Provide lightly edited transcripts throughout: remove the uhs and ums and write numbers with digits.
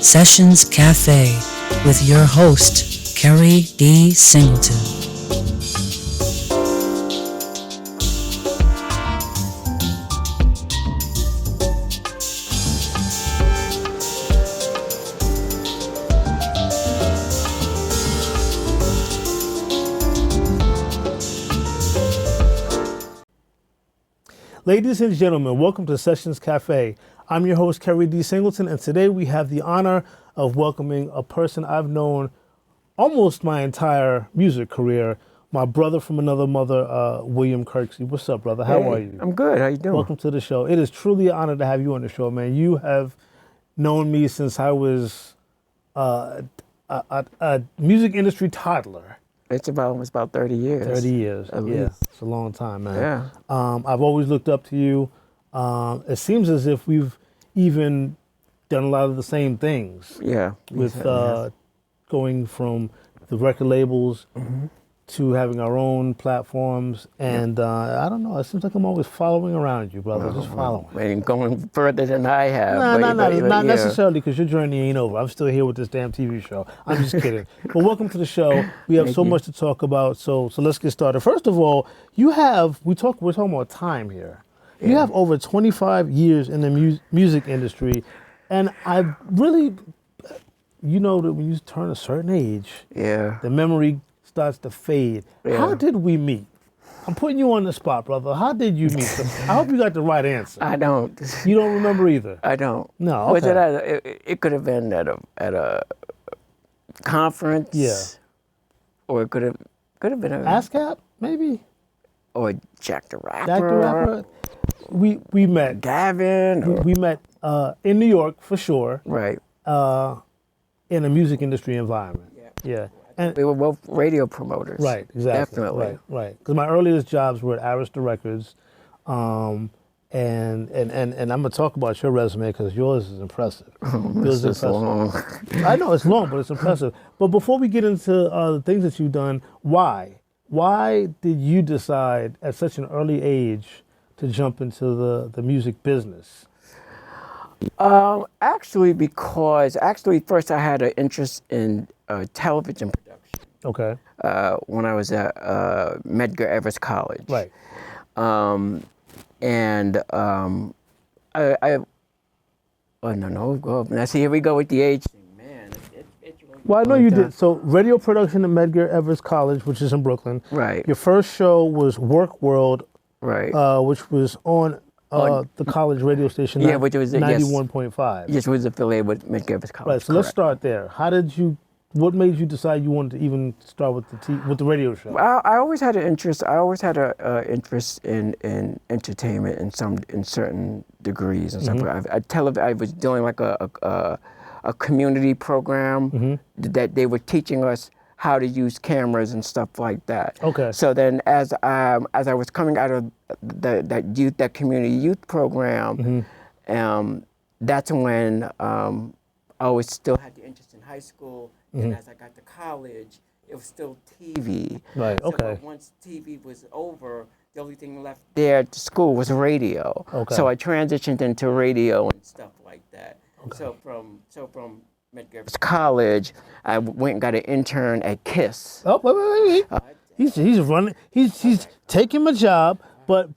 Sessions Cafe with your host, Keri D. Singleton. Ladies and gentlemen, welcome to Sessions Cafe. I'm your host, Keri D. Singleton, and today we have the honor of welcoming a person I've known almost my entire music career, my brother from another mother, William Kirksey. What's up, brother? How are you? I'm good. How you doing? Welcome to the show. It is truly an honor to have you on the show, man. You have known me since I was a music industry toddler. It's almost about 30 years. 30 years, At yeah. least. It's a long time, man. Yeah. I've always looked up to you. It seems as if we've even done a lot of the same things. Yeah. With going from the record labels to having our own platforms. And I don't know, it seems like I'm always following around you, brother, just following. And going further than I have. Not necessarily, because your journey ain't over. I'm still here with this damn TV show. I'm just kidding. But welcome to the show. We have so much to talk about, so let's get started. First of all, we're talking about time here. Yeah. You have over 25 years in the music industry, and I really, you know that when you turn a certain age, the memory starts to fade. Yeah. How did we meet? I'm putting you on the spot, brother. How did you meet? I hope you got the right answer. I don't. You don't remember either? I don't. No, okay. It could have been at a conference. Yeah. Or it could have been a ASCAP, maybe? Or Jack the Rapper. Jack the Rapper. We met. Gavin. We met in New York, for sure. Right. In a music industry environment. Yeah. And we were both radio promoters. Right, exactly. Definitely. Right. Because my earliest jobs were at Arista Records. And I'm going to talk about your resume because yours is impressive. Yours is impressive. Long. I know it's long, but it's impressive. But before we get into the things that you've done, why? Why did you decide at such an early age to jump into the music business? Because first I had an interest in television production. Okay. When I was at Medgar Evers College. Right. Now see, here we go with the age thing, man. It's really well, I know you did. So radio production at Medgar Evers College, which is in Brooklyn. Right. Your first show was Work World. Right. Which was on the college radio station. Yeah, which was 91.5. Yes, it was affiliated with Medgar Evers College. Right. So let's start there. What made you decide you wanted to even start with the radio show? Well, I always had an interest. I always had an interest in entertainment in certain degrees and stuff. I was doing like a community program that they were teaching us how to use cameras and stuff like that. Okay. So then, as I was coming out of that community youth program, that's when I always still had the interest in high school. And as I got to college, it was still TV. Right. Okay. So once TV was over, the only thing left there at the school was radio. Okay. So I transitioned into radio and stuff like that. Okay. So from Medgar Evers College, I went and got an intern at KISS. Oh, wait. He's running. He's taking my job. But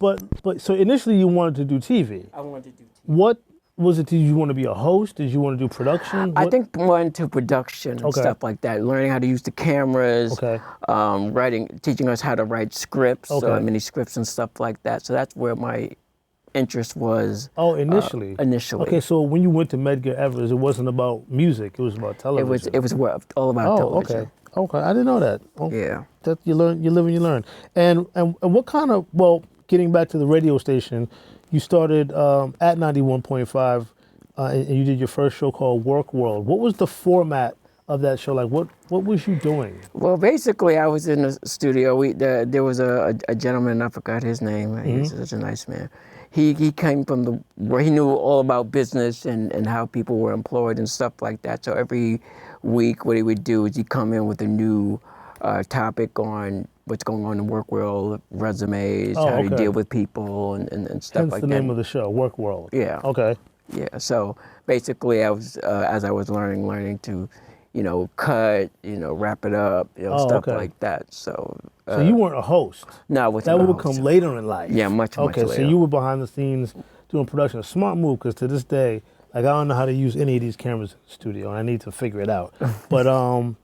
so initially you wanted to do TV. I wanted to do TV. What was it? Did you want to be a host? Did you want to do production? I think more into production and stuff like that. Learning how to use the cameras. Okay. Teaching us how to write scripts, mini scripts and stuff like that. So that's where my interest was. Oh, initially. Initially. Okay, so when you went to Medgar Evers, it wasn't about music. It was about television. It was all about television. Okay. I didn't know that. Yeah. That you live and you learn. And what kind of getting back to the radio station, you started at 91.5, and you did your first show called Work World. What was the format of that show? Like, what was you doing? Well, basically, I was in the studio. There was a gentleman, I forgot his name. He's such a nice man. He came from where he knew all about business and how people were employed and stuff like that. So every week, what he would do is he'd come in with a new topic on what's going on in the work world, resumes, how to deal with people and stuff like that. Hence the name of the show, Work World. Yeah. Okay. Yeah. So basically, I was as I was learning to, cut, wrap it up, stuff like that. So. So you weren't a host. No, I wasn't. That would come later in life. Yeah, much later. Okay, so you were behind the scenes doing production. A smart move, because to this day, like, I don't know how to use any of these cameras in the studio, and I need to figure it out. But I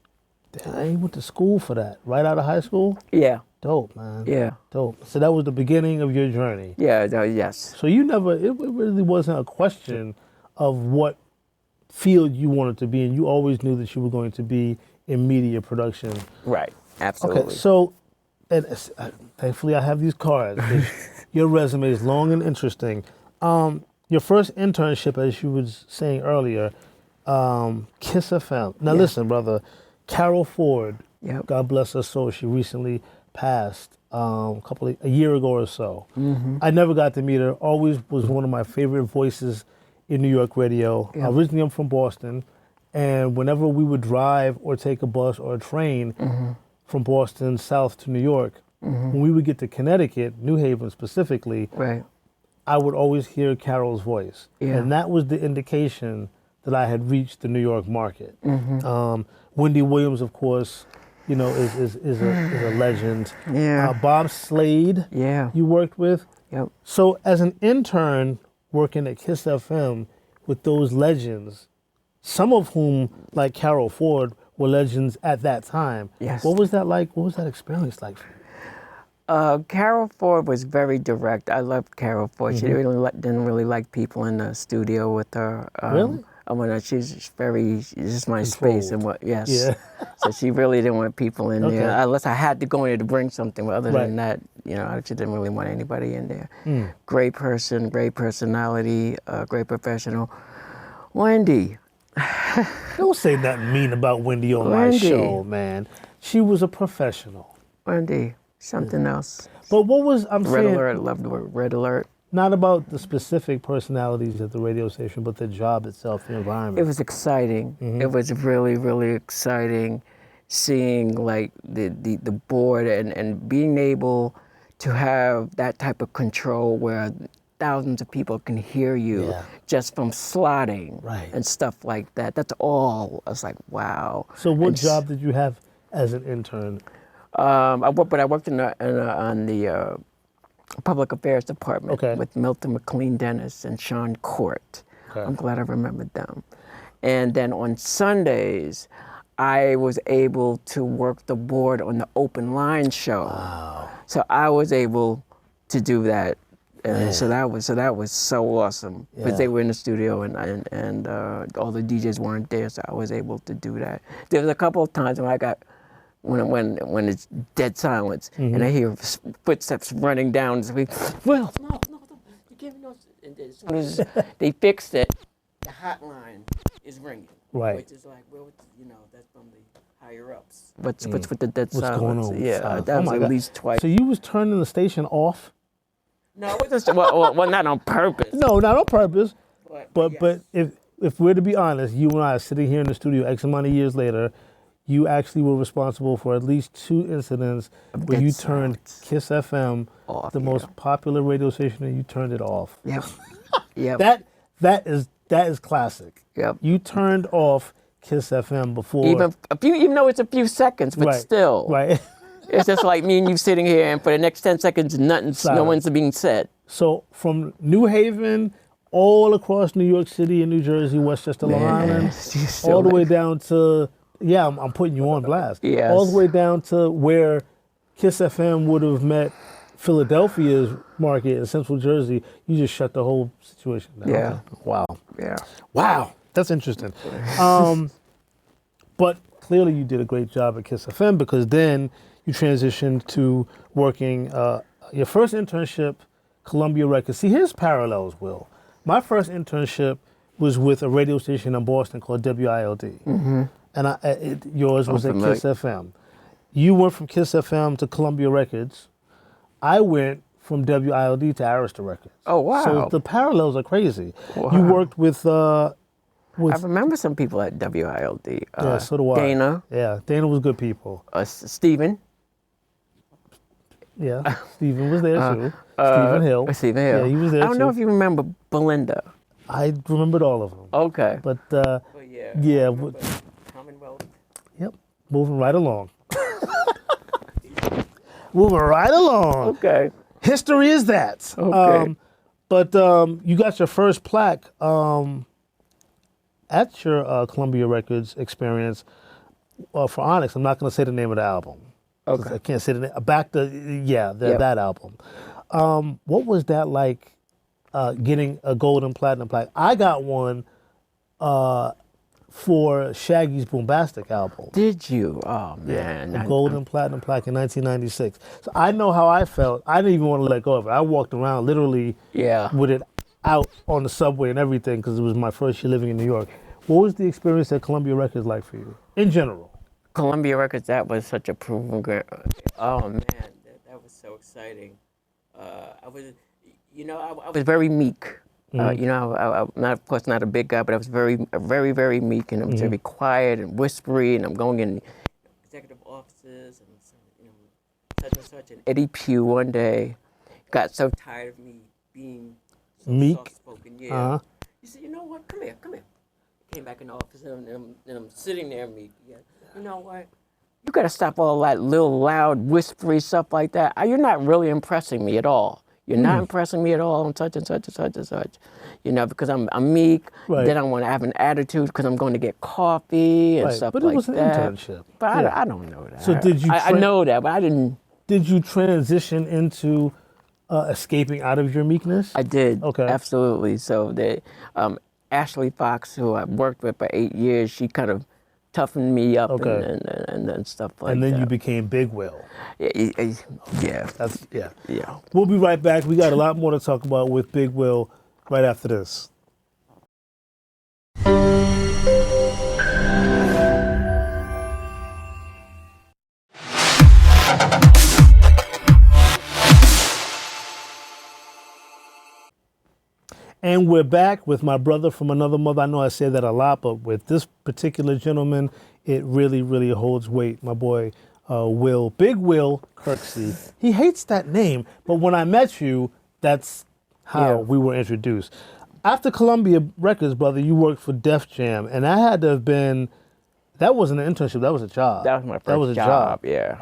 went to school for that. Right out of high school. Yeah. Dope, man. Yeah. Dope. So that was the beginning of your journey. Yeah. Yes. So you never. It really wasn't a question of what field you wanted to be in. You always knew that you were going to be in media production. Right. Absolutely. Okay. So. And thankfully, I have these cards. Your resume is long and interesting. Your first internship, as you were saying earlier, Kiss FM. Now, listen, brother. Carol Ford, God bless her soul, she recently passed a year ago or so. Mm-hmm. I never got to meet her. Always was one of my favorite voices in New York radio. Yeah. Originally, I'm from Boston, and whenever we would drive or take a bus or a train, from Boston south to New York, when we would get to Connecticut, New Haven specifically, I would always hear Carol's voice. Yeah. And that was the indication that I had reached the New York market. Wendy Williams, of course, is a legend. Yeah. Bob Slade, you worked with. Yep. So as an intern working at Kiss FM with those legends, some of whom, like Carol Ford, were legends at that time. Yes. What was that like? What was that experience like for you? Carol Ford was very direct. I loved Carol Ford. She didn't really like people in the studio with her. Really? She's just my space and what. Yes. Yeah. So she really didn't want people in there unless I had to go in there to bring something. But other than that, she didn't really want anybody in there. Great person, great personality, great professional. Wendy. Don't say nothing mean about Wendy on my show, man. She was a professional. Wendy, something else. But what was saying? Red Alert, loved the word Red Alert. Not about the specific personalities at the radio station, but the job itself, the environment. It was exciting. It was really, really exciting seeing like the board and being able to have that type of control where thousands of people can hear you just from slotting and stuff like that. That's all. I was like, wow. So what job did you have as an intern? I worked on the public affairs department with Milton McLean Dennis and Sean Court. Okay. I'm glad I remembered them. And then on Sundays, I was able to work the board on the open line show. Wow. So I was able to do that. And so that was so awesome because they were in the studio and all the DJs weren't there, so I was able to do that. There was a couple of times when I got when it's dead silence and I hear footsteps running down the street. Well, no, you give me no. And as soon as they fixed it, the hotline is ringing, which is like, well, that's from the higher ups. What's with the dead silence? Going on? Yeah, that was at least twice. So you was turning the station off? No, it was well, not on purpose. No, not on purpose. But yes. if we're to be honest, you and I are sitting here in the studio X amount of years later, you actually were responsible for at least 2 incidents where you turned Kiss FM off, the most popular radio station, and you turned it off. Yep. Yep. That is classic. Yep. You turned off Kiss FM before even though it's a few seconds, but still. Right. It's just like me and you sitting here, and for the next 10 seconds, no one's being said. So from New Haven, all across New York City and New Jersey, Westchester, Long Island, all the way down to, I'm putting you on blast. Yes. All the way down to where Kiss FM would have met Philadelphia's market in Central Jersey, you just shut the whole situation down. Yeah. Okay. Wow. Yeah. Wow. That's interesting. But clearly you did a great job at Kiss FM because then you transitioned to working your first internship, Columbia Records. See, here's parallels, Will. My first internship was with a radio station in Boston called WILD. And yours was at Kiss FM. You went from Kiss FM to Columbia Records. I went from WILD to Arista Records. Oh, wow. So the parallels are crazy. Wow. You worked with I remember some people at WILD. Yeah, so do I. Dana. Yeah, Dana was good people. Stephen. Yeah, Stephen was there too. Stephen Hill. Stephen Hill. Yeah, he was there too. I don't know if you remember Belinda. I remembered all of them. Okay. But yeah. Commonwealth. Yep. Moving right along. Moving right along. Okay. History is that. Okay. But you got your first plaque at your Columbia Records experience for Onyx. I'm not going to say the name of the album. Okay. I can't say the name. That album. What was that like getting a gold and platinum plaque? I got one for Shaggy's Boombastic album. Did you? Oh, man. A gold and platinum plaque in 1996. So I know how I felt. I didn't even want to let go of it. I walked around literally with it out on the subway and everything because it was my first year living in New York. What was the experience at Columbia Records like for you, in general? Columbia Records, that was such a proven great. Oh, man, that was so exciting. I was very meek. I'm not, of course, not a big guy, but I was very, very meek, and I was very quiet and whispery, and I'm going in executive offices and such and such. And Eddie Pugh one day got so tired of me being so meek, soft-spoken. Yeah. He said, "You know what? Come here." Came back in the office, and I'm sitting there meek. Yeah. You know what? You got to stop all that little loud, whispery stuff like that. You're not really impressing me at all. You're not impressing me at all on such and such and such and such. Because I'm meek. Right. Then I want to have an attitude because I'm going to get coffee and stuff like that. But it was an internship. But I don't know that. So did you? I know that, but I didn't. Did you transition into escaping out of your meekness? I did. Okay. Absolutely. So Ashley Fox, who I worked with for 8 years, she kind of toughened me up and stuff like that. And then you became Big Will. Yeah. Yeah. We'll be right back. We got a lot more to talk about with Big Will right after this. And we're back with my brother from another mother. I know I say that a lot, but with this particular gentleman, it really, really holds weight. My boy, Big Will Kirksey. He hates that name, but when I met you, that's how we were introduced. After Columbia Records, brother, you worked for Def Jam, and that had to have been, that wasn't an internship, that was a job. That was my first job, yeah.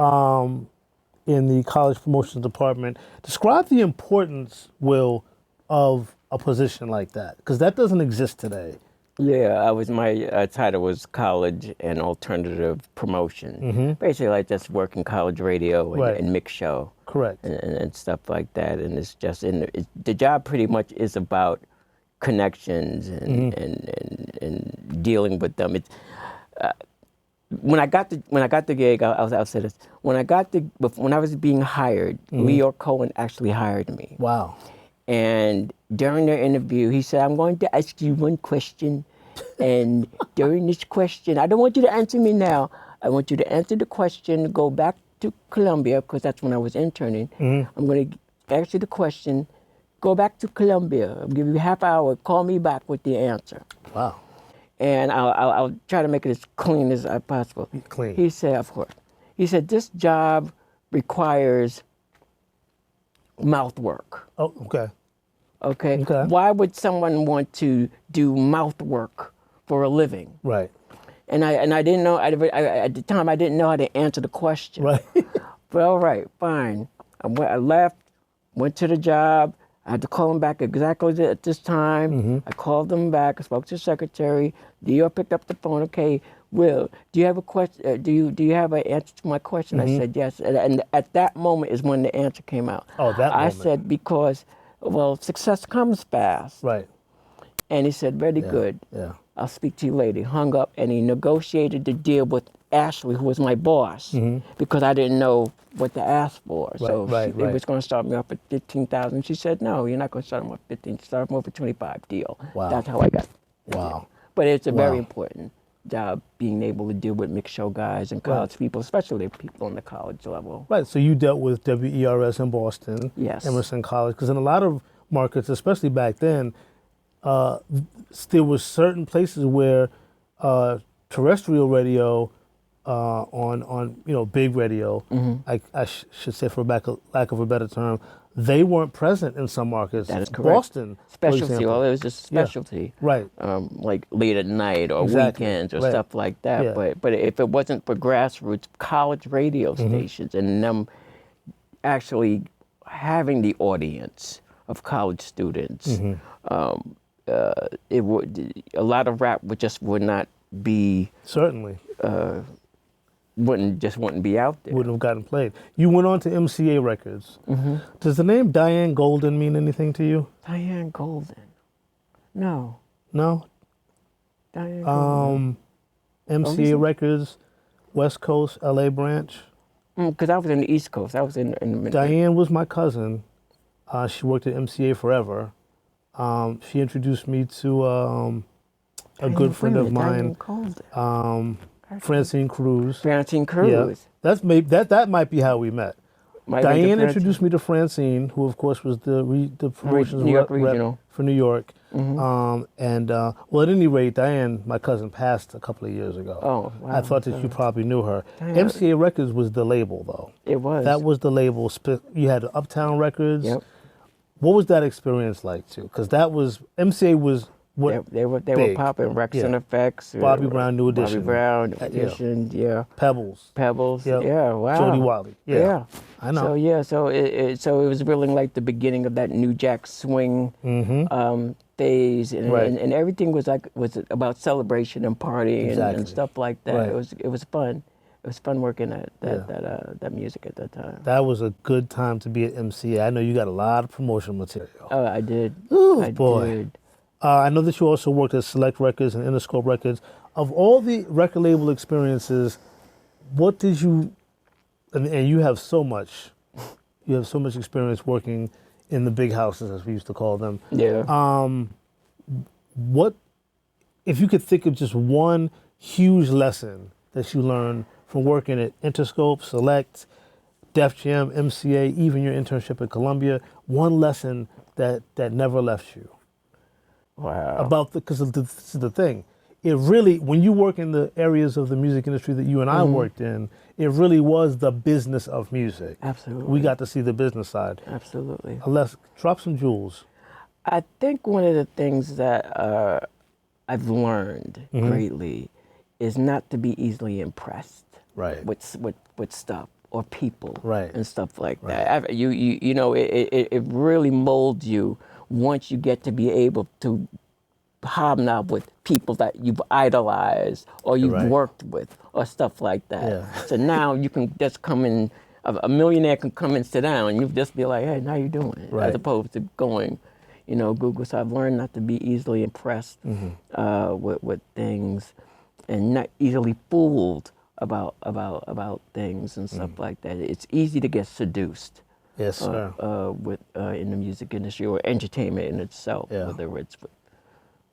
In the college promotions department. Describe the importance, Will, of a position like that, because that doesn't exist today. Yeah, my title was college and alternative promotion. Basically, like just working college radio and mix show. Correct. And stuff like that. And it's just the job pretty much is about connections and dealing with them. It's when I got the gig, I'll say this. When I was being hired, Leo Cohen actually hired me. Wow. And during their interview, he said, "I'm going to ask you one question. And during this question, I don't want you to answer me now. I want you to answer the question, go back to Columbia," because that's when I was interning. "I'm going to ask you the question, go back to Columbia. I'll give you a half hour, call me back with the answer." Wow. And I'll try to make it as clean as possible. Clean. He said, of course. He said, "This job requires mouth work." Oh, okay. Okay. Why would someone want to do mouth work for a living? Right. And I didn't know, at the time I didn't know how to answer the question. Right. But all right, fine. I left, went to the job. I had to call them back exactly at this time. I called them back. I spoke to the secretary. Dionn picked up the phone. "Okay, Will, do you have a question? Do you have an answer to my question?" I said yes. And at that moment is when the answer came out. Oh, that moment. I said, because, well, success comes fast. Right. And he said, "Very good. Yeah. I'll speak to you later." He hung up and he negotiated the deal with Ashley, who was my boss, because I didn't know what to ask for. So it was going to start me off at $15,000. She said, "No, you're not going to start them off at 15. Start them off at 25. Deal." Wow. That's how I got. Wow. But it's a very important job, being able to deal with mixed show guys and college people, especially people on the college level. Right. So you dealt with WERS in Boston. Yes. Emerson College, because in a lot of markets, especially back then, there were certain places where terrestrial radio on big radio, I should say, for lack of a better term, they weren't present in some markets. That is correct. Boston, specialty. Well, it was just specialty. Yeah. Right. Like late at night or Exactly. weekends or Right. stuff like that. Yeah. But if it wasn't for grassroots college radio stations and them actually having the audience of college students, it would, a lot of rap would not be certainly wouldn't be out there. Wouldn't have gotten played. You went on to MCA Records. Does the name Diane Golden mean anything to you? Diane Golden. No. No? Diane Golden. MCA Records, West Coast, LA branch. Because I was in the East Coast. I was in Diane was my cousin. She worked at MCA forever. She introduced me to a good friend of mine, Francine Cruz. Francine Cruz. Yeah. That might be how we met. Diane introduced me to Francine, who of course was the promotions New York rep regional for New York. Well, at any rate, Diane, my cousin, passed a couple of years ago. Oh, wow. I thought that you probably knew her. Diane. MCA Records was the label, though. It was. That was the label. You had Uptown Records. Yep. What was that experience like, too? Because that was, MCA was what they were popping Rex and Effects. Bobby Brown, New Edition. Bobby Brown, Edition, Pebbles. Yep. Yeah, wow. Jody Wiley. Yeah. I know. So it was really like the beginning of that New Jack Swing phase, and everything was about celebration and partying and stuff like that. Right. It was fun. It was fun working that music at that time. That was a good time to be at MCA. I know you got a lot of promotional material. Oh, I did. Ooh, I boy. did. I know that you also worked at Select Records and Interscope Records. Of all the record label experiences, what did you, and you have so much experience working in the big houses, as we used to call them. Yeah. What, if you could think of just one huge lesson that you learned from working at Interscope, Select, Def Jam, MCA, even your internship at Columbia, one lesson that never left you? Wow. Because this is the thing. It really, when you work in the areas of the music industry that you and I worked in, it really was the business of music. Absolutely. We got to see the business side. Absolutely. Drop some jewels. I think one of the things that I've learned greatly is not to be easily impressed with stuff or people and stuff like that. You know, it really molds you once you get to be able to hobnob with people that you've idolized or you've worked with or stuff like that. Yeah. So now you can just come in, a millionaire can come and sit down and you just be like, hey, how you doing? As opposed to going, Google. So I've learned not to be easily impressed with things and not easily fooled about things and stuff like that. It's easy to get seduced. Yes, sir. In the music industry or entertainment in itself, whether it's with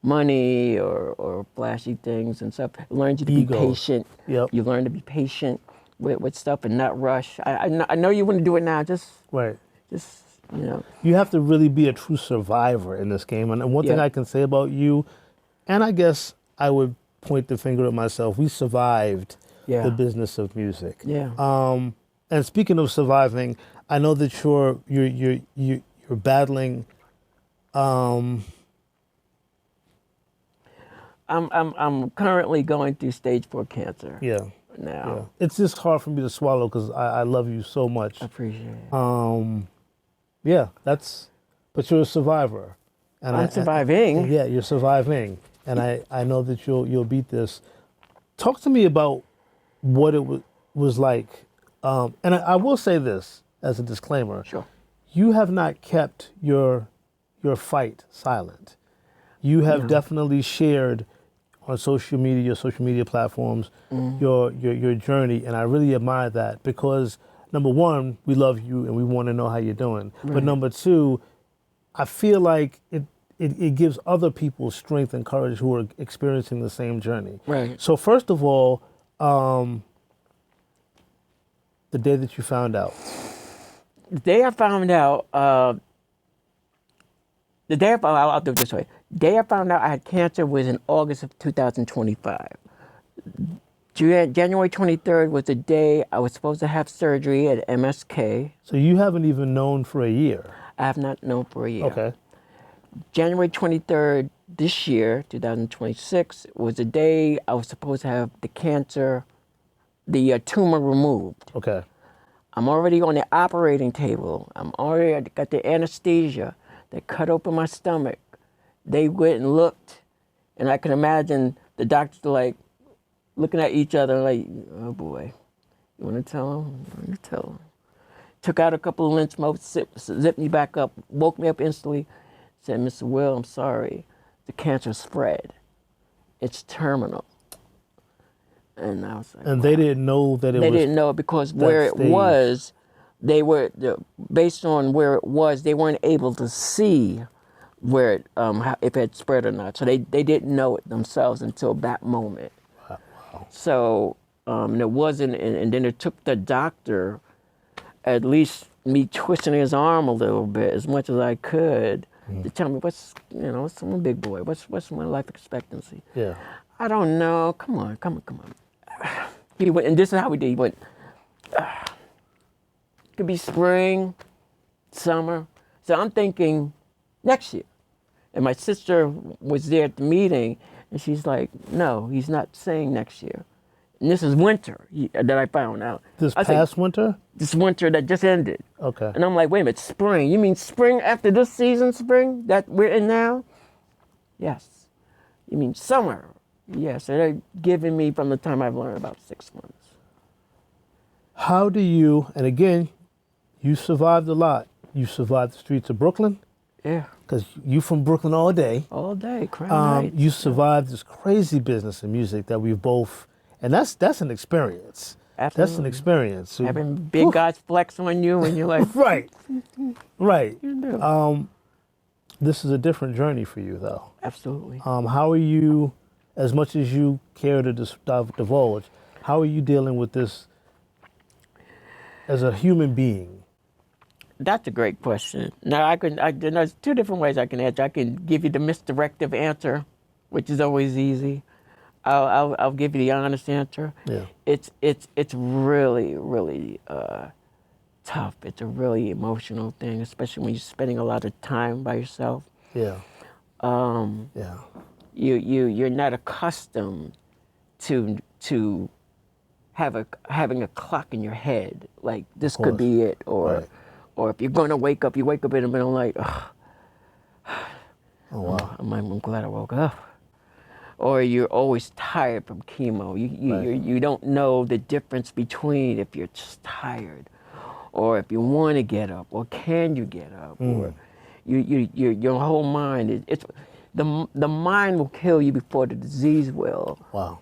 money or flashy things and stuff. It learns you to be patient. Yep. You learn to be patient with stuff and not rush. I know you want to do it now. Just You have to really be a true survivor in this game. And one thing I can say about you, and I guess I would point the finger at myself, we survived the business of music. Yeah. And speaking of surviving, I know that you're battling. I'm currently going through stage 4 cancer. Yeah. Now. Yeah. It's just hard for me to swallow because I love you so much. I appreciate it. But you're a survivor. And I'm surviving. You're surviving. And I know that you'll beat this. Talk to me about what it was like. And I will say this as a disclaimer. Sure. You have not kept your fight silent. You have definitely shared on social media platforms, your journey, and I really admire that because number one, we love you and we want to know how you're doing. Right. But number two, I feel like it gives other people strength and courage who are experiencing the same journey. Right. So first of all, the day that you found out. The day I found out, I'll do it this way. The day I found out I had cancer was in August of 2025. January 23rd was the day I was supposed to have surgery at MSK. So you haven't even known for a year? I have not known for a year. Okay. January 23rd this year, 2026, was the day I was supposed to have the cancer, the tumor removed. Okay. I'm already on the operating table. I got the anesthesia. They cut open my stomach. They went and looked, and I can imagine the doctors like looking at each other like, oh boy, you want to tell him? You want to tell him? Took out a couple of lymph nodes, zipped me back up, woke me up instantly, said, Mr. Will, I'm sorry, the cancer spread. It's terminal. And I was like, and wow. they didn't know that it was. They didn't know because where it was, based on where it was, they weren't able to see where it, if it had spread or not. So they didn't know it themselves until that moment. Wow. So it wasn't, and then it took the doctor, at least me twisting his arm a little bit as much as I could to tell me what's my big boy, what's my life expectancy. Yeah. I don't know. Come on. He went, and this is how we did. He went, could be spring, summer. So I'm thinking next year. And my sister was there at the meeting, and she's like, no, he's not saying next year. And this is winter that I found out. This past winter? This winter that just ended. Okay. And I'm like, wait a minute, spring? You mean spring after this season, spring that we're in now? Yes. You mean summer? Yes. So they're giving me from the time I've learned about 6 months. How do you, and again, you survived a lot. You survived the streets of Brooklyn. Yeah. Because you from Brooklyn all day. All day, crime. You survived this crazy business in music that we've both, and that's an experience. Absolutely. That's an experience. So, having big guys flex on you and you're like, right. You know. This is a different journey for you, though. Absolutely. How are you, as much as you care to divulge, how are you dealing with this as a human being? That's a great question. Now, there's two different ways I can answer. I can give you the misdirective answer, which is always easy. I'll give you the honest answer. Yeah. It's really, really tough. It's a really emotional thing, especially when you're spending a lot of time by yourself. Yeah. Yeah. You're not accustomed to having a clock in your head, like this could be it, or if you're going to wake up, you wake up in the middle like, oh wow, I'm glad I woke up. Or you're always tired from chemo. You don't know the difference between if you're just tired, or if you want to get up, or can you get up, or your whole mind it's the mind will kill you before the disease will. Wow.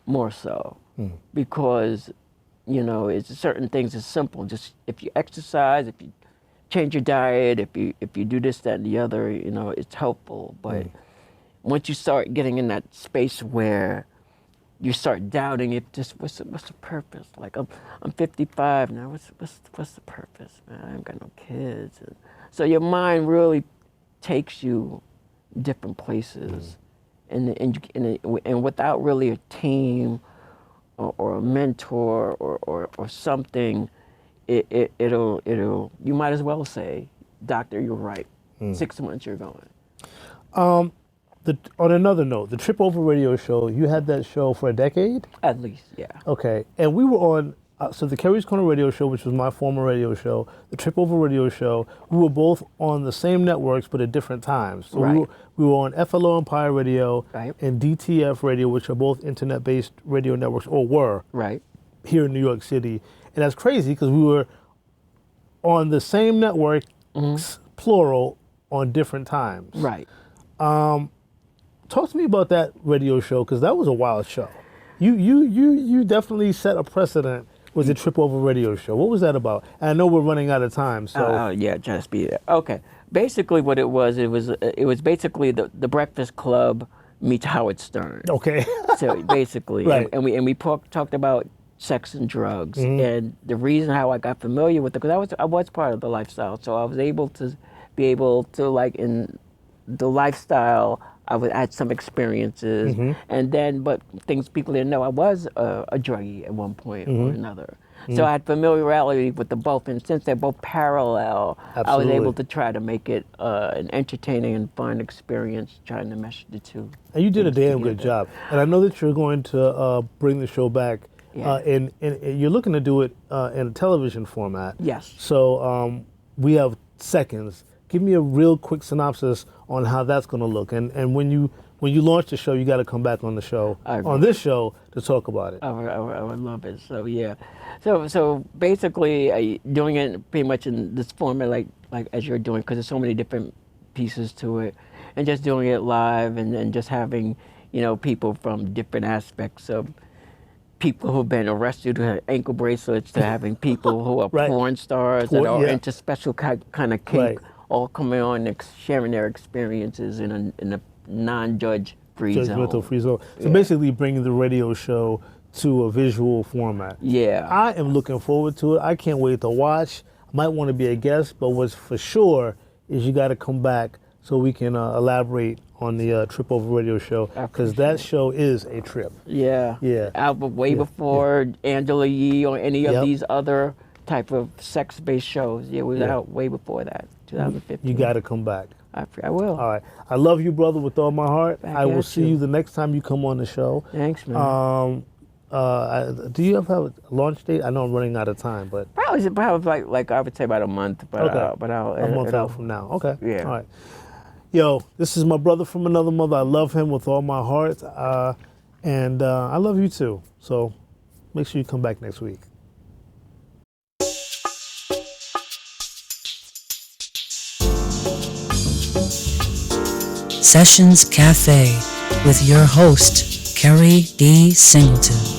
More so, because it's certain things is simple. Just if you exercise, if you change your diet, if you do this, that, and the other, it's helpful. But once you start getting in that space where you start doubting it, just what's the purpose? Like I'm 55 now. What's the purpose, man? I ain't got no kids, and so your mind really takes you different places, and without really a team or a mentor or something. It'll you might as well say, doctor, you're right. 6 months you're going. On another note, the Trip Over radio show, you had that show for a decade? At least, yeah. Okay. And we were on, so the Keri's Corner radio show, which was my former radio show, the Trip Over radio show, we were both on the same networks but at different times. So we were on FLO Empire Radio and DTF Radio, which are both internet-based radio networks, or were, here in New York City. And that's crazy because we were on the same network, plural, on different times. Right. Talk to me about that radio show, because that was a wild show. You definitely set a precedent with the Trip Over radio show. What was that about? And I know we're running out of time, so. Yeah, just be there. Okay. Basically what it was basically the Breakfast Club meets Howard Stern. Okay. So basically, and we talked about sex and drugs, and the reason how I got familiar with it, because I was part of the lifestyle, so I was able to like in the lifestyle, I had some experiences, and then, but things people didn't know, I was a druggie at one point or another. So I had familiarity with the both, and since they're both parallel, Absolutely. I was able to try to make it an entertaining and fun experience, trying to mesh the two. And you did a damn good job. And I know that you're going to bring the show back, and you're looking to do it in a television format. Yes. So we have seconds. Give me a real quick synopsis on how that's going to look. And when you launch the show, you got to come back on the show, on this show, to talk about it. I would love it. So yeah. So basically, doing it pretty much in this format, like as you're doing, because there's so many different pieces to it, and just doing it live, and just having, people from different aspects of people who've been arrested who have ankle bracelets, to having people who are porn stars that are into special kind of kink, all coming on and sharing their experiences in a non-judge free zone. Judgmental free zone. So basically bringing the radio show to a visual format. Yeah. I am looking forward to it. I can't wait to watch. I might want to be a guest, but what's for sure is you got to come back so we can elaborate on the Trip Over Radio show, because that show is a trip. Yeah. Yeah. Out way before Angela Yee or any of these other type of sex-based shows. Yeah, we was out way before that, 2015. You got to come back. I will. All right. I love you, brother, with all my heart. I will see you the next time you come on the show. Thanks, man. Do you have a launch date? I know I'm running out of time, but probably like I would say about a month. But a month out from now. Okay. Yeah. All right. Yo, this is my brother from another mother. I love him with all my heart, and I love you too. So make sure you come back next week. Sessions Cafe with your host, Keri D. Singleton.